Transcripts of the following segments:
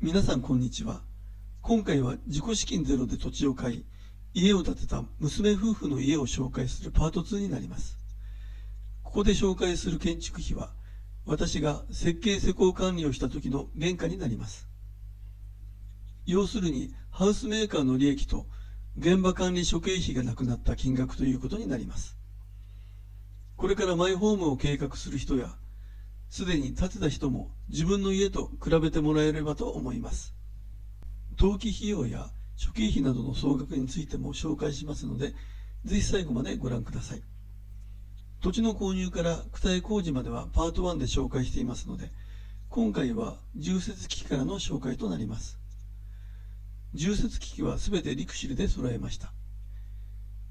皆さんこんにちは。今回は自己資金ゼロで土地を買い、家を建てた娘夫婦の家を紹介するパート2になります。ここで紹介する建築費は、私が設計施工管理をした時の原価になります。要するに、ハウスメーカーの利益と現場管理諸経費がなくなった金額ということになります。これからマイホームを計画する人や、すでに建てた人も自分の家と比べてもらえればと思います。登記費用や諸経費などの総額についても紹介しますので、ぜひ最後までご覧ください。土地の購入から躯体工事まではパート1で紹介していますので、今回は重設機器からの紹介となります。重設機器はすべてリクシルで揃えました。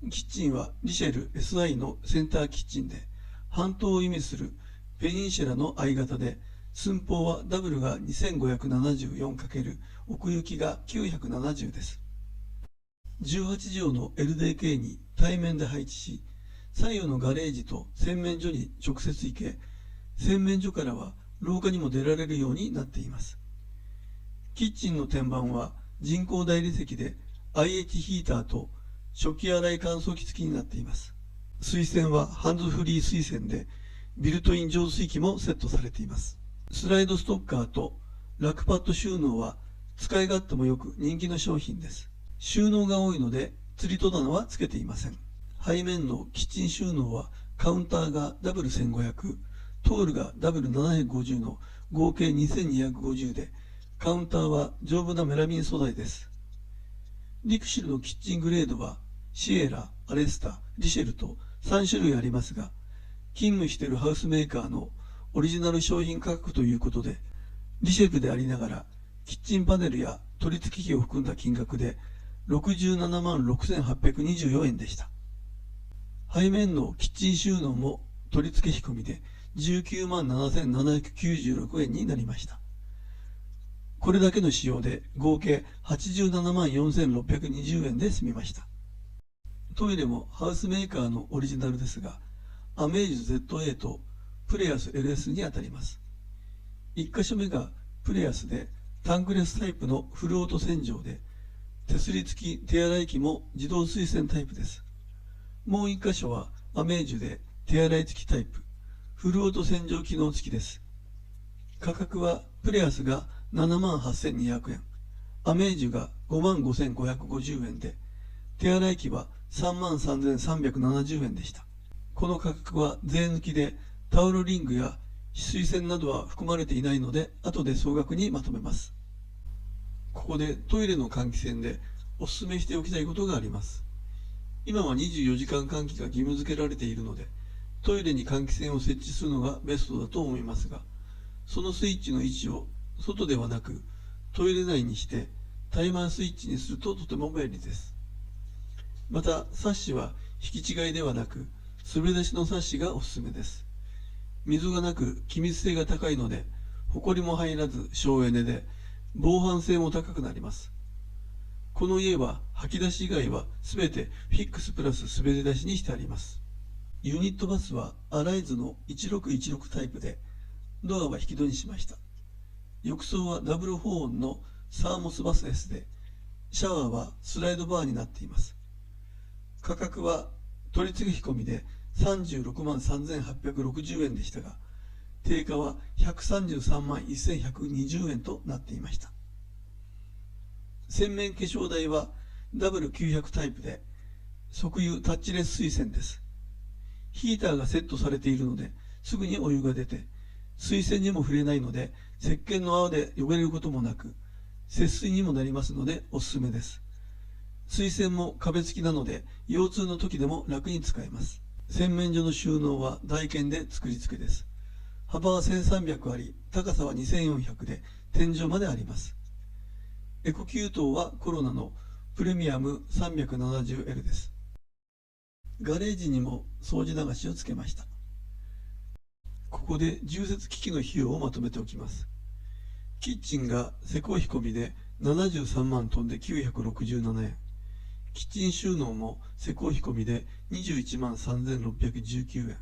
キッチンはリシェル SI のセンターキッチンで、半島を意味するペニンシュラの相型で、寸法はダブルが 2574× 奥行きが970です。18畳の LDK に対面で配置し、左右のガレージと洗面所に直接行け、洗面所からは廊下にも出られるようになっています。キッチンの天板は人工大理石で IH ヒーターと食器洗い乾燥機付きになっています。水栓はハンズフリー水栓で、ビルトイン浄水器もセットされています。スライドストッカーとラックパッド収納は使い勝手もよく人気の商品です。収納が多いので吊り戸棚はつけていません。背面のキッチン収納はカウンターがダブル1500、トールがダブル750の合計2250で、カウンターは丈夫なメラミン素材です。リクシルのキッチングレードはシエラ、アレスタ、リシェルと3種類ありますが、勤務しているハウスメーカーのオリジナル商品価格ということで、リシェルでありながら、キッチンパネルや取り付け費を含んだ金額で67万6824円でした。背面のキッチン収納も取り付け費込みで19万7796円になりました。これだけの使用で合計87万4620円で済みました。トイレもハウスメーカーのオリジナルですが、アメージュ ZA とプレアス LS にあたります。1箇所目がプレアスでタンクレスタイプのフルオート洗浄で、手すり付き手洗い機も自動水洗タイプです。もう1箇所はアメージュで手洗い付きタイプ、フルオート洗浄機能付きです。価格はプレアスが7万8200円、アメージュが5万5550円で、手洗い機は3万3370円でした。この価格は税抜きでタオルリングや止水栓などは含まれていないので、後で総額にまとめます。ここでトイレの換気扇でお勧めしておきたいことがあります。今は24時間換気が義務付けられているので、トイレに換気扇を設置するのがベストだと思いますが、そのスイッチの位置を外ではなくトイレ内にしてタイマースイッチにするととても便利です。また、サッシは引き違いではなく滑り出しのサッシがおすすめです。溝がなく気密性が高いので、ホコリも入らず省エネで、防犯性も高くなります。この家は吐き出し以外は全てフィックスプラス滑り出しにしてあります。ユニットバスはアライズの1616タイプで、ドアは引き戸にしました。浴槽はダブル保温のサーモスバス S で、シャワーはスライドバーになっています。価格は取り付け費込みで36万3860円でしたが、定価は133万1120円となっていました。洗面化粧台はダブル900タイプで、側油タッチレス水栓です。ヒーターがセットされているので、すぐにお湯が出て、水栓にも触れないので、石鹸の泡で汚れることもなく、節水にもなりますのでおすすめです。水栓も壁付きなので、腰痛の時でも楽に使えます。洗面所の収納は台剣で作り付けです。幅は1300あり、高さは2400で、天井まであります。エコ給湯はコロナのプレミアム 370L です。ガレージにも掃除流しをつけました。ここで重設機器の費用をまとめておきます。キッチンが施工費込みで73万飛んで967円。キッチン収納も施工費込みで21万3619円。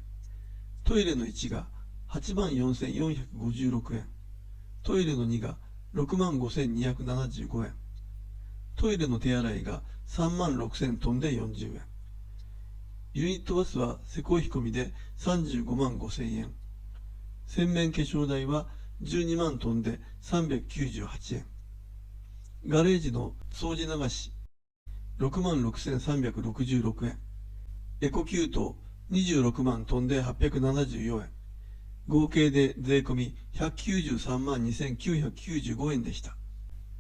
トイレの1が8万4456円。トイレの2が65,275円。トイレの手洗いが36,000飛んで40円。ユニットバスは施工費込みで35万5,000円。洗面化粧台は12万飛んで398円。ガレージの掃除流し66,366円。エコ給湯26万飛んで874円。合計で税込み193万2,995円でした。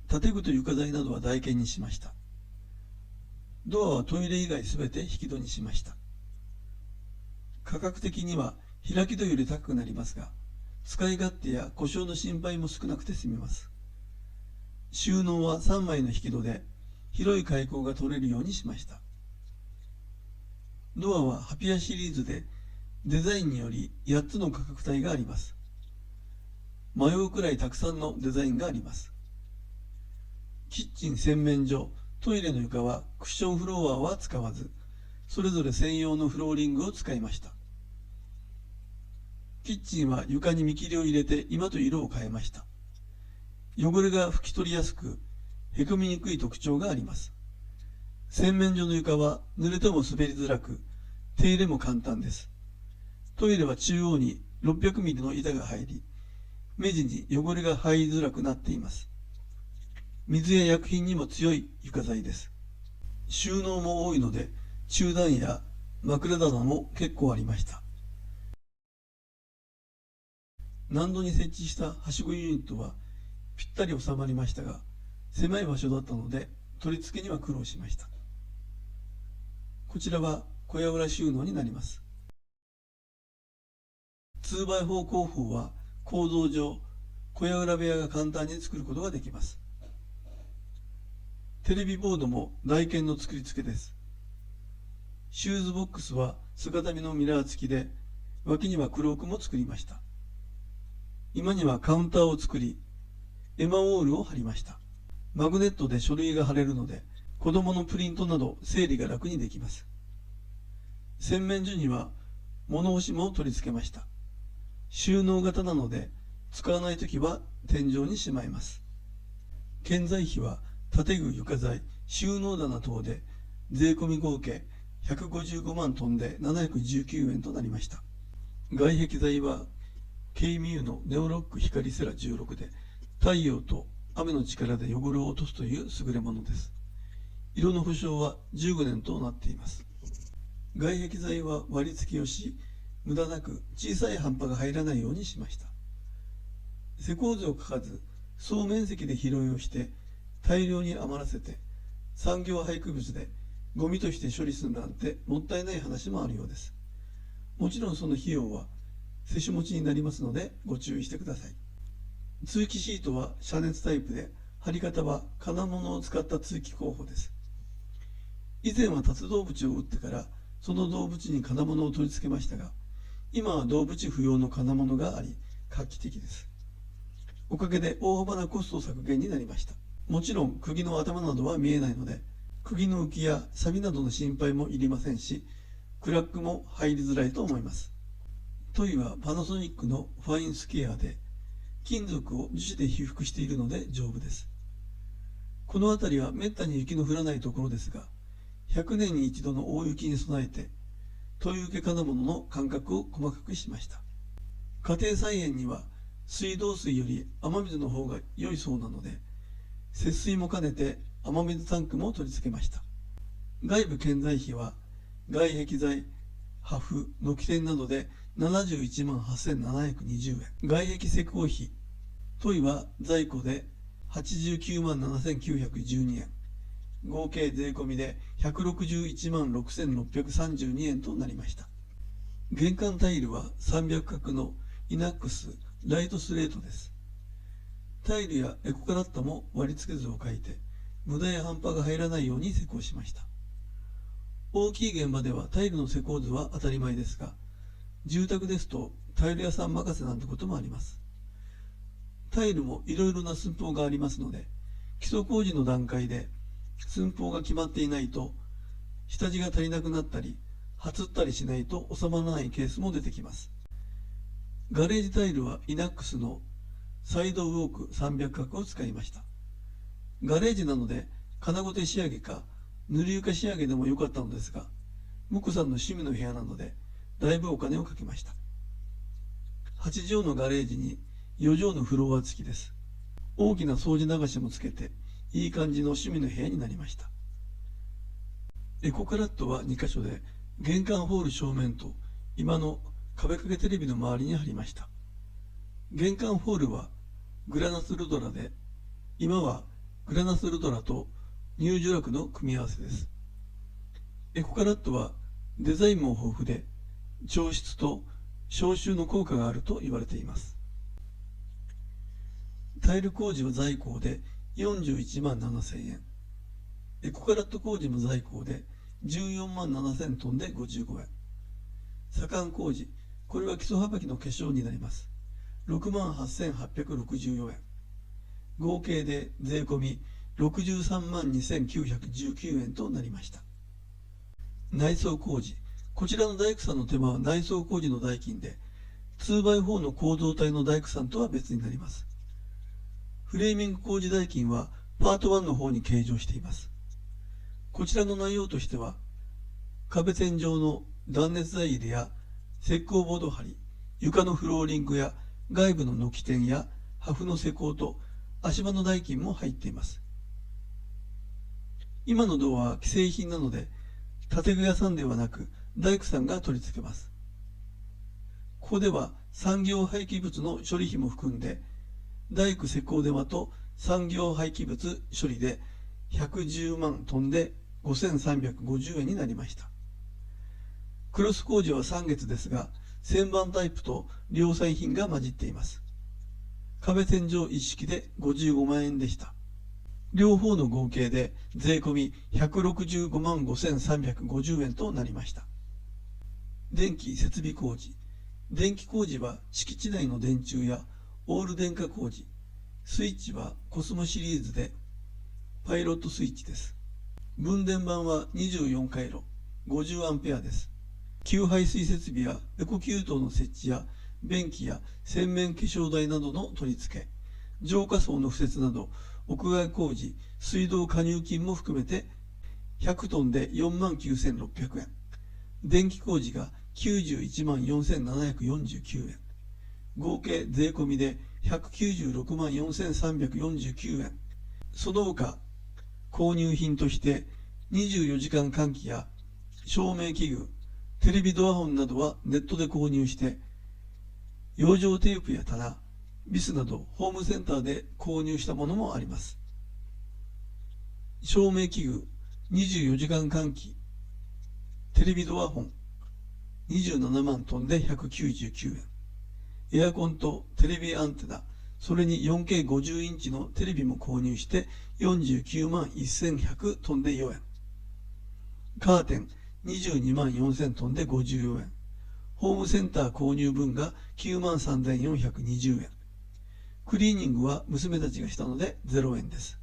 建具と床材などは代券にしました。ドアはトイレ以外すべて引き戸にしました。価格的には開き戸より高くなりますが、使い勝手や故障の心配も少なくて済みます。収納は3枚の引き戸で広い開口が取れるようにしました。ドアはハピアシリーズでデザインにより8つの価格帯があります。迷うくらいたくさんのデザインがあります。キッチン洗面所、トイレの床はクッションフロアは使わず、それぞれ専用のフローリングを使いました。キッチンは床に見切りを入れて今と色を変えました。汚れが拭き取りやすく、へこみにくい特徴があります。洗面所の床は濡れても滑りづらく、手入れも簡単です。トイレは中央に600ミリの板が入り、目地に汚れが入りづらくなっています。水や薬品にも強い床材です。収納も多いので、中段や枕棚も結構ありました。難度に設置したはしごユニットはぴったり収まりましたが、狭い場所だったので取り付けには苦労しました。こちらは小屋裏収納になります。2x4 工法は構造上、小屋裏部屋が簡単に作ることができます。テレビボードも台券の作り付けです。シューズボックスは姿見のミラー付きで、脇にはクロークも作りました。今にはカウンターを作り、エマウォールを貼りました。マグネットで書類が貼れるので、子供のプリントなど整理が楽にできます。洗面所には物干しも取り付けました。収納型なので、使わないときは天井にしまいます。建材費は建具、床材、収納棚等で税込み合計155万飛んで719円となりました。外壁材は KMU のネオロック光セラ16で太陽と雨の力で汚れを落とすという優れものです。色の保証は15年となっています。外壁材は割り付けをし、無駄なく小さい葉っぱが入らないようにしました。施工図を書かず、総面積で拾いをして大量に余らせて産業廃棄物でゴミとして処理するなんてもったいない話もあるようです。もちろんその費用は施主持ちになりますのでご注意してください。通気シートは遮熱タイプで、貼り方は金物を使った通気工法です。以前は達動縁を打ってからその動縁に金物を取り付けましたが、今は動縁不要の金物があり画期的です。おかげで大幅なコスト削減になりました。もちろん釘の頭などは見えないので、釘の浮きや錆などの心配もいりませんし、クラックも入りづらいと思います。トイはパナソニックのファインスケアで、金属を樹脂で被覆しているので丈夫です。この辺りはめったに雪の降らないところですが、100年に一度の大雪に備えて、トイ受け金物の間隔を細かくしました。家庭菜園には水道水より雨水の方が良いそうなので、節水も兼ねて雨水タンクも取り付けました。外部建材費は外壁材、破風、軒天などで71万8720円。外壁施工費、トイは在庫で89万7912円。合計税込みで161万6632円となりました。玄関タイルは300角のイナックスライトスレートです。タイルやエコカラッタも割り付け図を書いて、無駄や半端が入らないように施工しました。大きい現場ではタイルの施工図は当たり前ですが、住宅ですとタイル屋さん任せなんてこともあります。タイルもいろいろな寸法がありますので、基礎工事の段階で寸法が決まっていないと、下地が足りなくなったり、はつったりしないと収まらないケースも出てきます。ガレージタイルはイナックスのサイドウォーク300角を使いました。ガレージなので金ごて仕上げか塗り床仕上げでもよかったのですが、ムクさんの趣味の部屋なのでだいぶお金をかけました。8畳のガレージに4畳のフロア付きです。大きな掃除流しもつけていい感じの趣味の部屋になりました。エコカラットは2箇所で玄関ホール正面と今の壁掛けテレビの周りに貼りました。玄関ホールはグラナスルドラで、今はグラナスルドラとニュージュラクの組み合わせです。エコカラットはデザインも豊富で調湿と消臭の効果があると言われています。タイル工事は在庫で41万7000円。エコカラット工事も在庫で14万7000トンで55円。左官工事、これは基礎幅きの化粧になります。6万8864円。合計で税込み63万2919円となりました。内装工事、こちらの大工さんの手間は内装工事の代金で、2x4 の構造体の大工さんとは別になります。フレーミング工事代金はパート1の方に計上しています。こちらの内容としては、壁天井の断熱材入れや石膏ボード張り、床のフローリングや外部の軒天や破風の施工と足場の代金も入っています。今のドアは既製品なので、建具屋さんではなく大工さんが取り付けます。ここでは産業廃棄物の処理費も含んで、大工施工手間と産業廃棄物処理で110万トンで5350円になりました。クロス工事は3月ですが、旋盤タイプと良産品が混じっています。壁天井一式で55万円でした。両方の合計で税込み165万5350円となりました。電気設備工事。電気工事は敷地内の電柱やオール電化工事。スイッチはコスモシリーズでパイロットスイッチです。分電盤は24回路、50アンペアです。給排水設備やエコ給湯の設置や便器や洗面化粧台などの取り付け、浄化槽の敷設など屋外工事、水道加入金も含めて100トンで4万9600円。電気工事が91万4749円。合計税込みで196万4349円。その他、購入品として24時間換気や照明器具、テレビドアホンなどはネットで購入して、養生テープや棚、ビスなどホームセンターで購入したものもあります。照明器具、24時間換気、テレビドアホン、27万トンで199円。エアコンとテレビアンテナ、それに 4K50 インチのテレビも購入して49万1100トンで4円。カーテン22万4000トンで54円。ホームセンター購入分が9万3420円。クリーニングは娘たちがしたので0円です。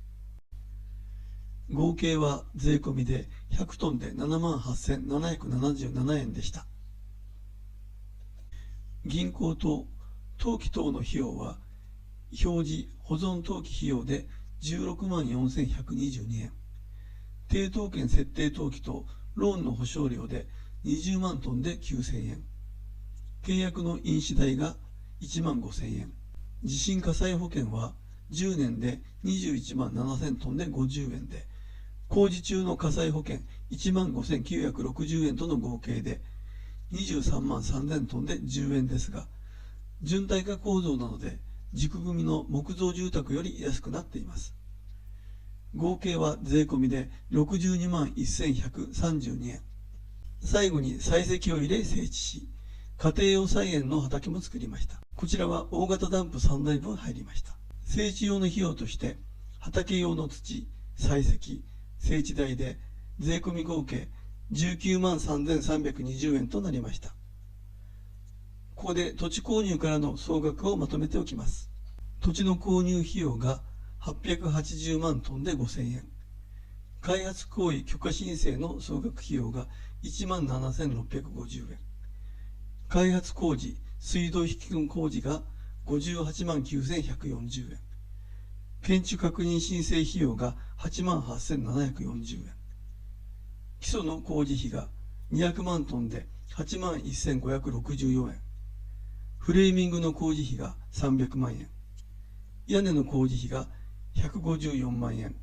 合計は税込みで100トンで7万8777円でした。銀行と登記等の費用は、表示・保存登記費用で16万4122円。抵当権設定登記とローンの保証料で20万トンで9000円。契約の印紙代が1万5000円。地震火災保険は10年で21万7000トンで50円で、工事中の火災保険1万5960円との合計で23万3000トンで10円ですが、準耐火構造なので軸組みの木造住宅より安くなっています。合計は税込みで62万1132円。最後に採石を入れ整地し、家庭用菜園の畑も作りました。こちらは大型ダンプ3台分入りました。整地用の費用として畑用の土、採石、整地代で税込み合計19万3320円となりました。ここで土地購入からの総額をまとめておきます。土地の購入費用が880万トンで5000円。開発行為許可申請の総額費用が1万7650円。開発工事、水道引き込み工事が58万9140円。建築確認申請費用が8万8740円。基礎の工事費が200万トンで8万1564円。フレーミングの工事費が300万円。屋根の工事費が154万円。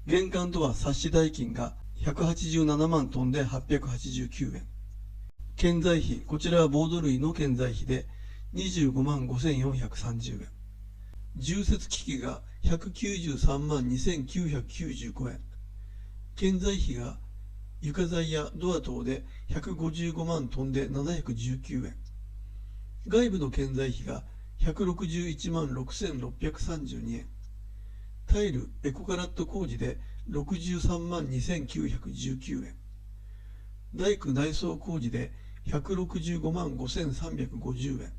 玄関ドア冊子代金が187万トンで889円。建材費、こちらはボード類の建材費で25万5430円。重設機器が193万2995円。建材費が床材やドア等で155万トンで719円。外部の建材費が161万6632円。タイルエコカラット工事で63万2919円。大工内装工事で165万5350円。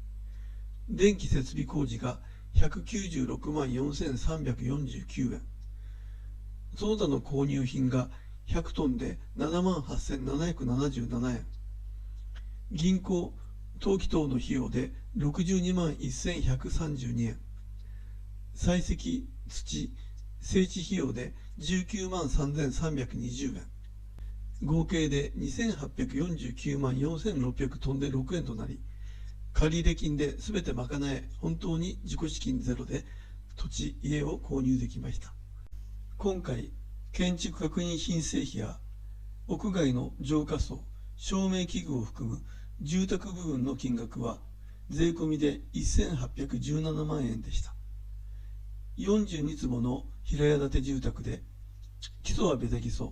電気設備工事が196万4349円。その他の購入品が100トンで7万8777円。銀行、登記等の費用で62万1132円。採石、土、整地費用で19万3320円。合計で2849万4600トンで6円となり、借入金で全て賄え、本当に自己資金ゼロで土地、家を購入できました。今回、建築確認申請費や屋外の浄化槽、照明器具を含む住宅部分の金額は税込みで1817万円でした。42坪の平屋建て住宅で、基礎はベタ基礎、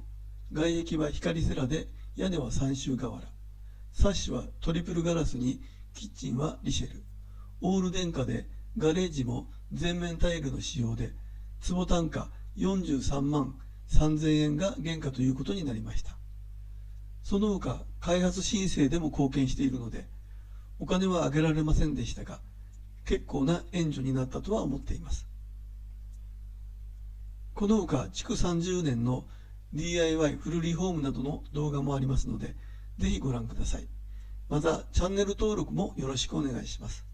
外壁は光セラで屋根は三州瓦、サッシはトリプルガラスにキッチンはリシェル、オール電化でガレージも全面タイルの使用で、坪単価43万3000円が原価ということになりました。その他、開発申請でも貢献しているので、お金は上げられませんでしたが、結構な援助になったとは思っています。この他、築30年の DIY フルリフォームなどの動画もありますので、ぜひご覧ください。また、チャンネル登録もよろしくお願いします。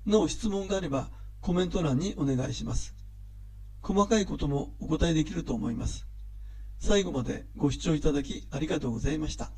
なお、質問があればコメント欄にお願いします。細かいこともお答えできると思います。最後までご視聴いただきありがとうございました。